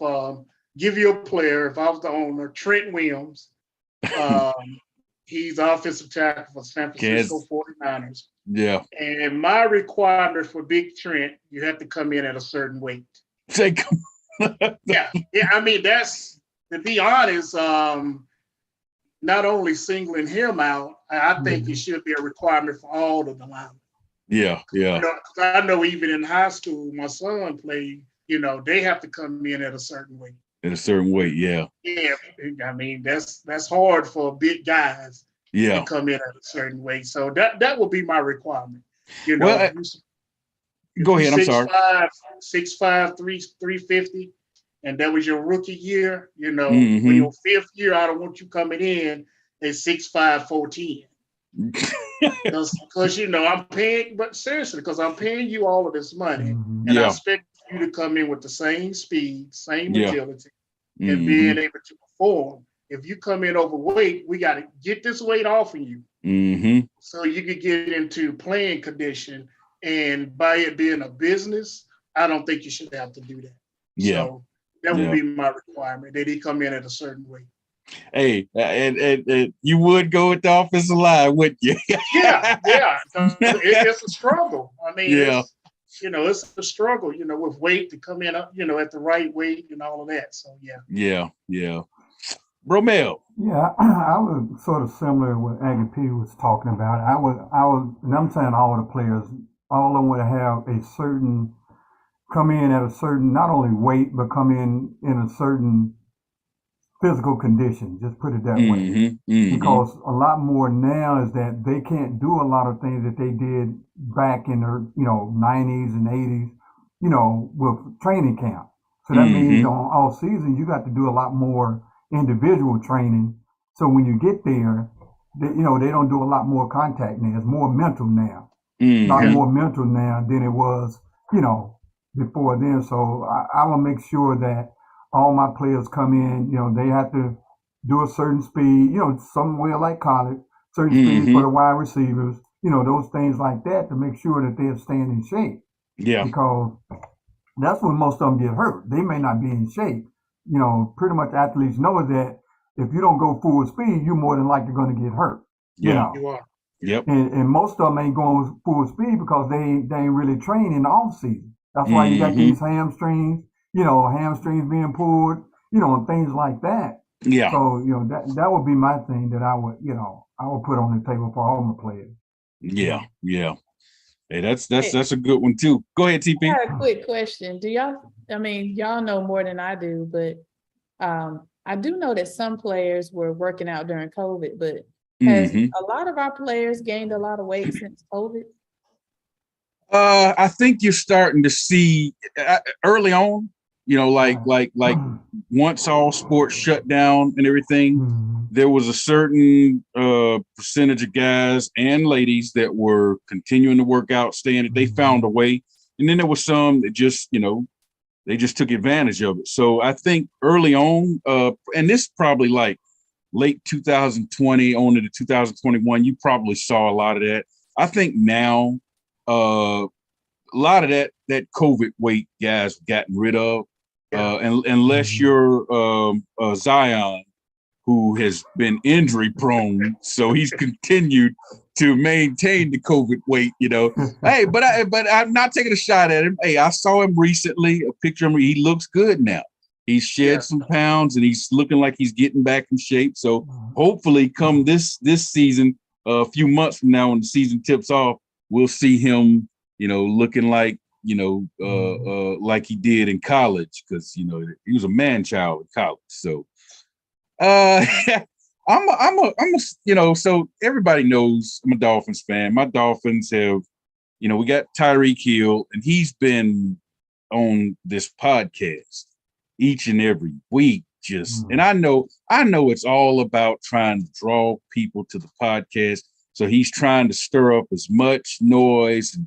give you a player. If I was the owner, Trent Williams. He's offensive tackle for San Francisco 49ers. Yeah. And my requirement for Big Trent, you have to come in at a certain weight. Yeah. I mean, that's, to be honest, not only singling him out, I think it should be a requirement for all of the linemen. Yeah. You know, 'cause I know even in high school, my son played, you know, they have to come in at a certain weight. In a certain way, yeah. Yeah, I mean, that's hard for big guys to come in at a certain weight. So that would be my requirement. You know, well, go ahead, I'm sorry. 6'5", 350, and that was your rookie year, you know, for your 5th year, I don't want you coming in at 6'5", 410. Because, you know, I'm paying, but seriously, because I'm paying you all of this money, and I expect you to come in with the same speed, same agility, and being able to perform. If you come in overweight, we got to get this weight off of you so you can get into playing condition. And by it being a business, I don't think you should have to do that. So that would be my requirement, that he come in at a certain weight. Hey, and you would go with the offensive line, wouldn't you? yeah. It's a struggle. I mean, you know, it's a struggle, you know, with weight to come in, you know, at the right weight and all of that. So, Yeah. Romeo. Yeah, I was sort of similar to what Aggie P was talking about. I was, and I'm saying all the players, all of them would have come in at a certain, not only weight, but come in a certain physical condition, just put it that way. Because a lot more now is that they can't do a lot of things that they did back in the 90s and 80s, you know, with training camp. So that means on all season you got to do a lot more individual training. So when you get there, they don't do a lot more contact now. It's more mental now. A lot more mental now than it was, you know, before then. So I will make sure that all my players come in, you know, they have to do a certain speed, you know, somewhere like college, certain speed for the wide receivers, you know, those things like that to make sure that they're staying in shape. Yeah. Because that's when most of them get hurt. They may not be in shape. You know, pretty much athletes know that if you don't go full speed, you're more than likely going to get hurt. You know? You are. Yep. And most of them ain't going full speed because they ain't really trained in the off season. That's why you got these hamstrings, you know, hamstrings being pulled, you know, and things like that. Yeah. So, you know, that would be my thing that I would put on the table for all my players. Yeah. Hey, that's a good one too. Go ahead, TP. I got a quick question. Y'all know more than I do, but I do know that some players were working out during COVID, but has a lot of our players gained a lot of weight since COVID? I think you're starting to see early on, like once all sports shut down and everything, there was a certain percentage of guys and ladies that were continuing to work out, staying. They found a way, and then there was some that just, they just took advantage of it. So I think early on, and this probably like late 2020 on into 2021, you probably saw a lot of that. I think now, a lot of that COVID weight guys gotten rid of, and unless you're Zion, who has been injury prone, so he's continued to maintain the COVID weight. Hey, but I'm not taking a shot at him. Hey, I saw him recently, a picture of him. He looks good now. He's shed some pounds and he's looking like he's getting back in shape. So hopefully, come this season, a few months from now, when the season tips off, we'll see him, looking like, like he did in college, because, he was a man child in college. So, so everybody knows I'm a Dolphins fan. My Dolphins have, we got Tyreek Hill, and he's been on this podcast each and every week. And I know it's all about trying to draw people to the podcast. So he's trying to stir up as much noise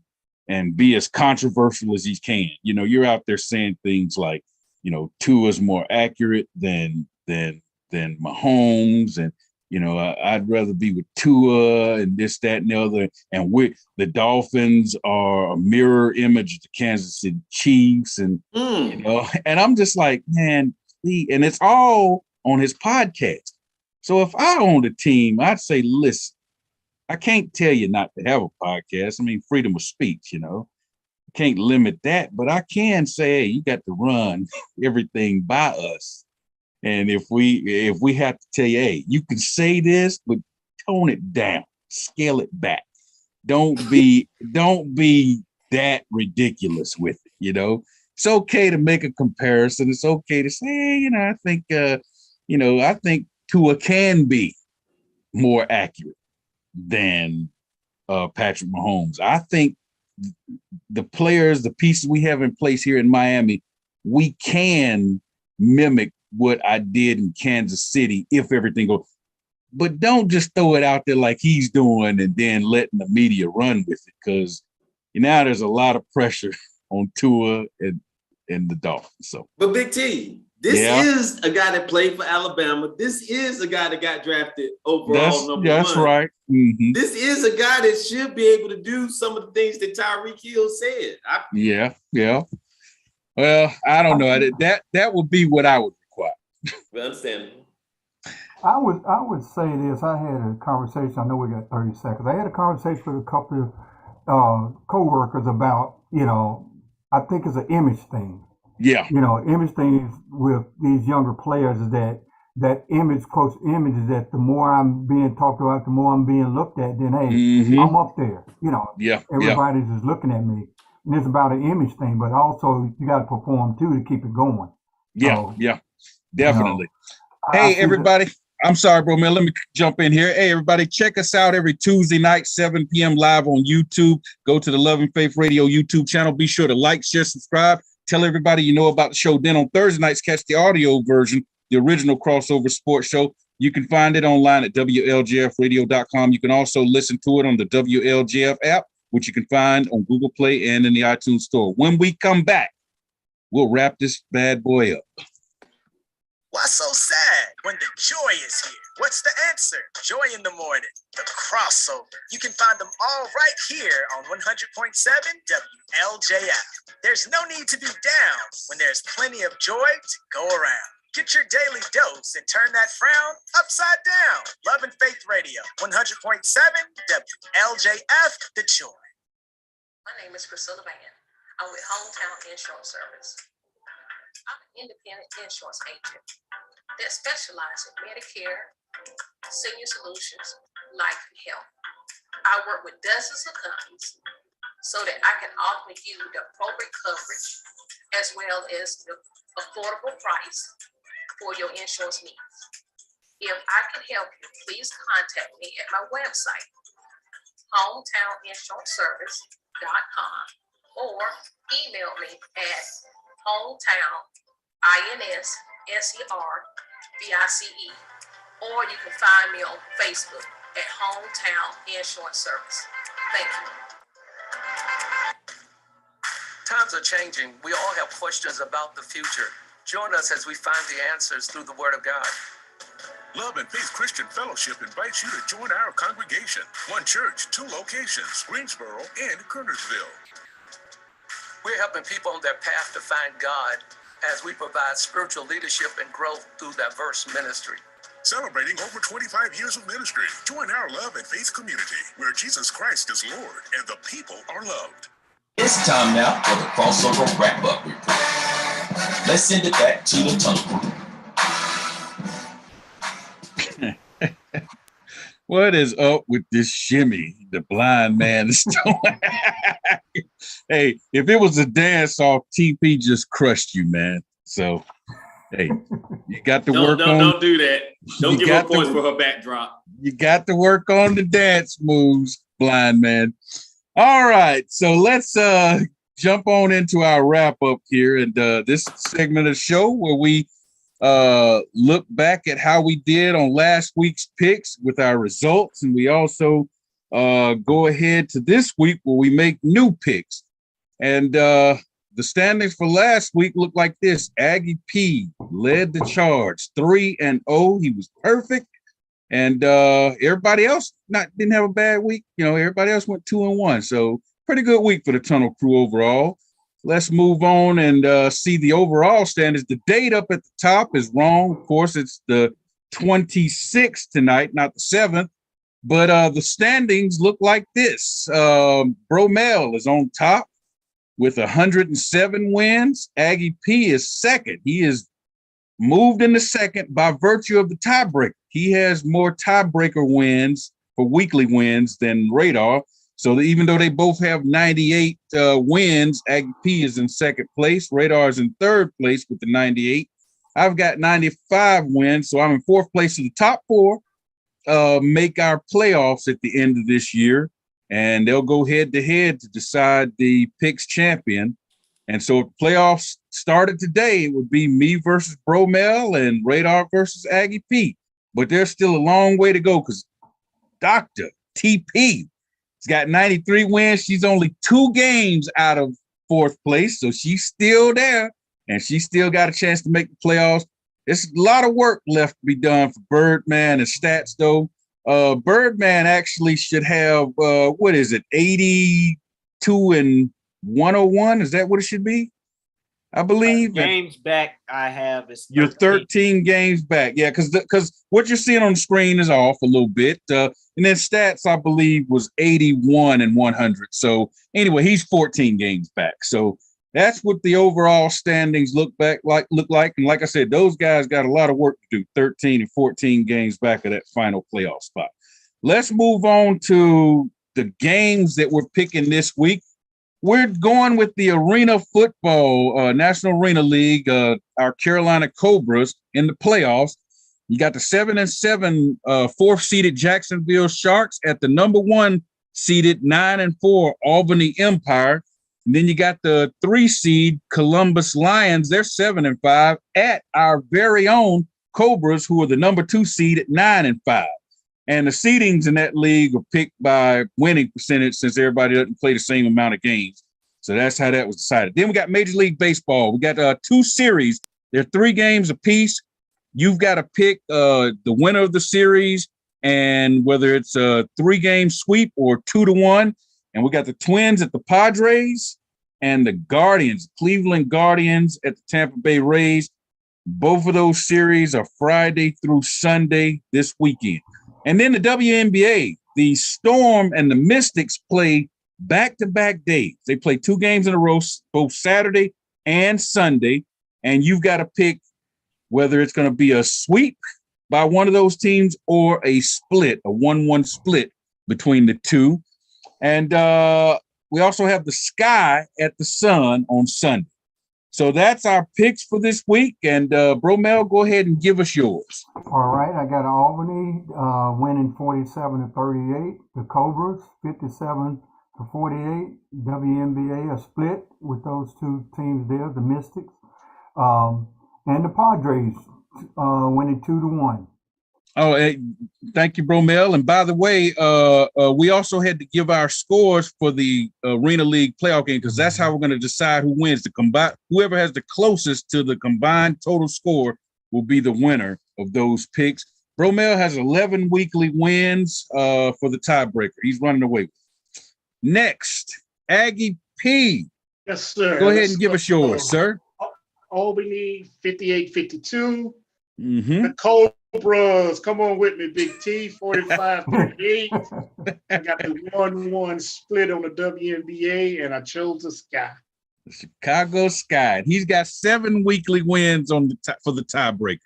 and be as controversial as he can. You're out there saying things like, Tua's more accurate than Mahomes, and I'd rather be with Tua and this, that, and the other. And the Dolphins are a mirror image of the Kansas City Chiefs, and and I'm just like, man, and it's all on his podcast. So if I owned a team, I'd say, listen, I can't tell you not to have a podcast. I mean, freedom of speech, can't limit that, but I can say, hey, you got to run everything by us. And if we have to tell you, hey, you can say this, but tone it down, scale it back. Don't be that ridiculous with it. It's okay to make a comparison. It's okay to say, hey, I think I think Tua can be more accurate than Patrick Mahomes. I think the players, the pieces we have in place here in Miami, we can mimic what I did in Kansas City if everything goes. But don't just throw it out there like he's doing and then letting the media run with it, because now there's a lot of pressure on Tua and the Dolphins. So, but Big T, this is a guy that played for Alabama. This is a guy that got drafted overall number one. That's right. Mm-hmm. This is a guy that should be able to do some of the things that Tyreek Hill said. Yeah. Well, I don't know. That would be what I would require. We understand. I would say this. I had a conversation. I know we got 30 seconds. I had a conversation with a couple of co-workers about, I think it's an image thing. Yeah. Image things with these younger players is that image, close image, is that the more I'm being talked about, the more I'm being looked at, then, hey, I'm up there. Everybody's just looking at me. And it's about an image thing, but also you got to perform too to keep it going. Yeah, definitely. Hey, everybody. I'm sorry, bro, man. Let me jump in here. Hey, everybody, check us out every Tuesday night, 7 p.m. live on YouTube. Go to the Love and Faith Radio YouTube channel. Be sure to like, share, subscribe. Tell everybody you know about the show. Then on Thursday nights, catch the audio version, the original crossover sports show. You can find it online at WLJFradio.com. You can also listen to it on the WLJF app, which you can find on Google Play and in the iTunes store. When we come back, we'll wrap this bad boy up. Why so sad when the joy is here? What's the answer? Joy in the morning, the crossover. You can find them all right here on 100.7 WLJF. There's no need to be down when there's plenty of joy to go around. Get your daily dose and turn that frown upside down. Love and Faith Radio, 100.7 WLJF, the joy. My name is Priscilla Van. I'm with Hometown Insurance Service. I'm an independent insurance agent that specializes in Medicare, senior solutions, life, and health. I work with dozens of companies so that I can offer you the appropriate coverage as well as the affordable price for your insurance needs. If I can help you, please contact me at my website, hometowninsurancservice.com, or email me at hometown.insurance, or you can find me on Facebook at Hometown Insurance Service. Thank you. Times are changing. We all have questions about the future. Join us as we find the answers through the Word of God. Love and Faith Christian Fellowship invites you to join our congregation. One church, two locations, Greensboro and Kernersville. We're helping people on their path to find God as we provide spiritual leadership and growth through diverse ministry. Celebrating over 25 years of ministry. Join our Love and Faith community where Jesus Christ is Lord and the people are loved. It's time now for the crossover wrap-up report. Let's send it back to the Tunnel Crew. What is up with this shimmy the blind man is doing? Hey, if it was a dance off, TP just crushed you, man. So, hey, you got to work on. Don't do that. Don't give her points for her backdrop. You got to work on the dance moves, blind man. All right, so let's jump on into our wrap up here, and this segment of the show where we look back at how we did on last week's picks with our results, and we also go ahead to this week where we make new picks. And the standings for last week look like this. Aggie P led the charge, 3-0. He was perfect. And everybody else didn't have a bad week. You know, everybody else went 2-1. So pretty good week for the Tunnel Crew overall. Let's move on and see the overall standings. The date up at the top is wrong. Of course, it's the 26th tonight, not the 7th. But the standings look like this. Bromel is on top with 107 wins. Aggie P is second. He is moved into second by virtue of the tiebreaker. He has more tiebreaker wins for weekly wins than Radar. So even though they both have 98 wins, Aggie P is in second place. Radar is in third place with the 98. I've got 95 wins, so I'm in fourth place. So the top four make our playoffs at the end of this year, and they'll go head-to-head to decide the picks champion. And so if playoffs started today, it would be me versus Bromel and Radar versus Aggie P. But there's still a long way to go because Dr. TP has got 93 wins. She's only 2 games out of fourth place, so she's still there, and she still got a chance to make the playoffs. There's a lot of work left to be done for Birdman and Stats, though. Birdman actually should have, 82 and 101? Is that what it should be? I believe. Games back I have is 13. You're 13 games back. Yeah, because what you're seeing on the screen is off a little bit. And then Stats, I believe, was 81 and 100. So anyway, he's 14 games back. So that's what the overall standings look like. And like I said, those guys got a lot of work to do, 13 and 14 games back of that final playoff spot. Let's move on to the games that we're picking this week. We're going with the Arena Football, National Arena League, our Carolina Cobras in the playoffs. You got the 7-7 4th-seeded Jacksonville Sharks at the number 1 seeded 9-4 Albany Empire. And then you got the 3-seed Columbus Lions. They're 7-5 at our very own Cobras, who are the number 2 seed at 9-5. And the seedings in that league are picked by winning percentage since everybody doesn't play the same amount of games. So that's how that was decided. Then we got Major League Baseball. We got 2 series. They're 3 games apiece. You've got to pick the winner of the series, and whether it's a 3-game sweep or 2-1. And we got the Twins at the Padres and the Guardians, Cleveland Guardians at the Tampa Bay Rays. Both of those series are Friday through Sunday this weekend. And then the WNBA, the Storm and the Mystics play back-to-back days. They play 2 games in a row, both Saturday and Sunday. And you've got to pick whether it's going to be a sweep by one of those teams or a split, a 1-1 split between the two. And we also have the Sky at the Sun on Sunday. So that's our picks for this week. And Bro Mel, go ahead and give us yours. All right, I got Albany winning 47-38. The Cobras 57-48. WNBA a split with those two teams there, the Mystics, and the Padres winning 2-1. Oh, hey, thank you, Bro Mel. And by the way, we also had to give our scores for the Arena League playoff game because that's how we're going to decide who wins. Whoever has the closest to the combined total score will be the winner of those picks. Bro Mel has 11 weekly wins for the tiebreaker. He's running away with it. Next, Aggie P. Yes, sir. Go ahead and give us yours, sir. Albany 58-52. Mm-hmm. The Cobras, come on with me, Big T, 45-38. I got the 1-1 split on the WNBA, and I chose the Sky. The Chicago Sky. He's got 7 weekly wins on for the tiebreaker.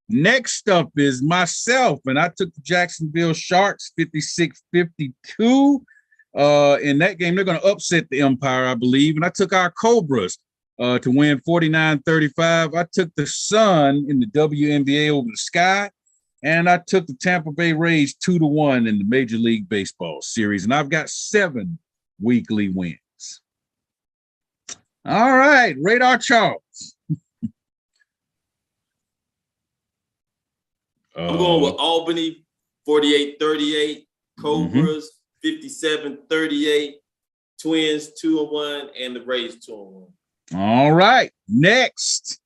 Next up is myself, and I took the Jacksonville Sharks 56-52. In that game, they're going to upset the Empire, I believe. And I took our Cobras to win 49-35. I took the Sun in the WNBA over the Sky. And I took the Tampa Bay Rays 2-1 in the Major League Baseball series. And I've got 7 weekly wins. All right, Radar Charles. I'm going with Albany 48-38, Cobras 57-38, Twins 2-1, and the Rays 2-1. All right. Next,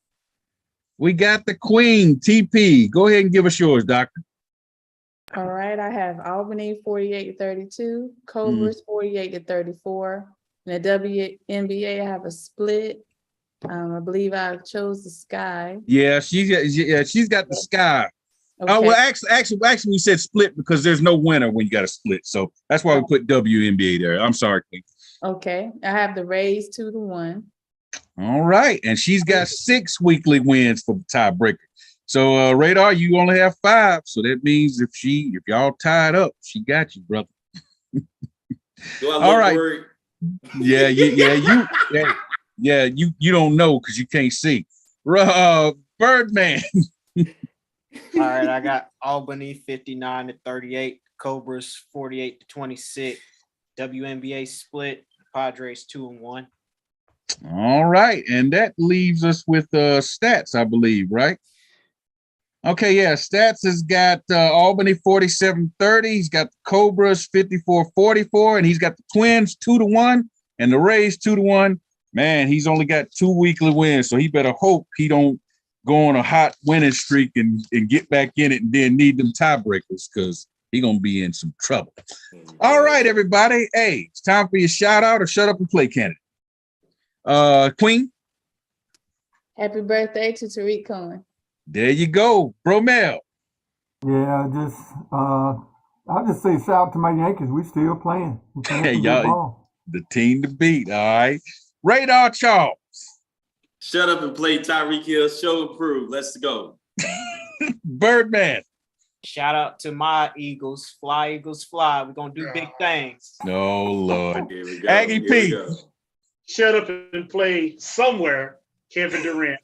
we got the Queen, TP. Go ahead and give us yours, Doctor. All right. I have Albany 48-32, Cobras 48-34. In the WNBA, I have a split. I believe I chose the Sky. Yeah, she's got the Sky. Okay. Oh, well, actually, we said split because there's no winner when you got a split. So that's why we put WNBA there. I'm sorry, Queen. Okay. I have the Rays 2-1. All right. And she's got 6 weekly wins for the tiebreaker. So Radar, you only have 5. So that means if y'all tied up, she got you, brother. Do I look all right. worried? Yeah, you don't know because you can't see. Birdman. All right, I got Albany 59-38, Cobras 48-26, WNBA split, Padres 2-1. All right, and that leaves us with Stats, I believe, right? Okay, yeah, Stats has got Albany 47-30. He's got the Cobras 54-44, and he's got the Twins 2-1 and the Rays 2-1. Man, he's only got 2 weekly wins, so he better hope he don't go on a hot winning streak and get back in it and then need them tiebreakers because he's going to be in some trouble. All right, everybody. Hey, it's time for your shout out or shut up and play candidate. Queen. Happy birthday to Tariq Cohen. There you go. Bro Mel. Yeah, I'll just say shout out to my Yankees. We still playing. Hey, y'all, the team to beat. All right. Radar Charles. Shut up and play Tyreek Hill. Show and prove. Let's go. Birdman. Shout out to my Eagles. Fly, Eagles, fly. We're going to do big things. Oh, Lord. Here we go. Aggie P. Shut up and play somewhere, Kevin Durant.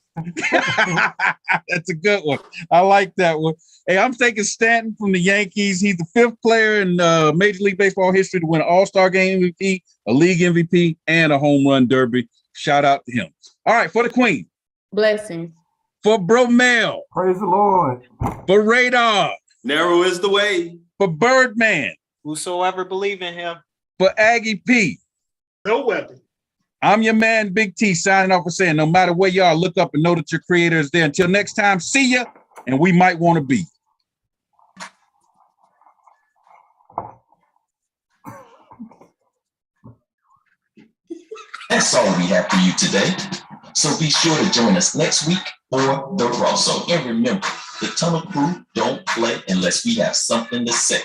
That's a good one. I like that one. Hey, I'm taking Stanton from the Yankees. He's the 5th player in Major League Baseball history to win an All-Star Game MVP, a League MVP, and a Home Run Derby. Shout out to him. All right, for the Queen. Blessings. For Bro Mel. Praise the Lord. For Radar. Narrow is the way. For Birdman. Whosoever believe in him. For Aggie P. No weapon. I'm your man, Big T, signing off and saying, no matter where you are, look up and know that your creator is there. Until next time, see ya, and we might want to be. That's all we have for you today. So be sure to join us next week for the crossover. And remember, the Tunnel Crew don't play unless we have something to say.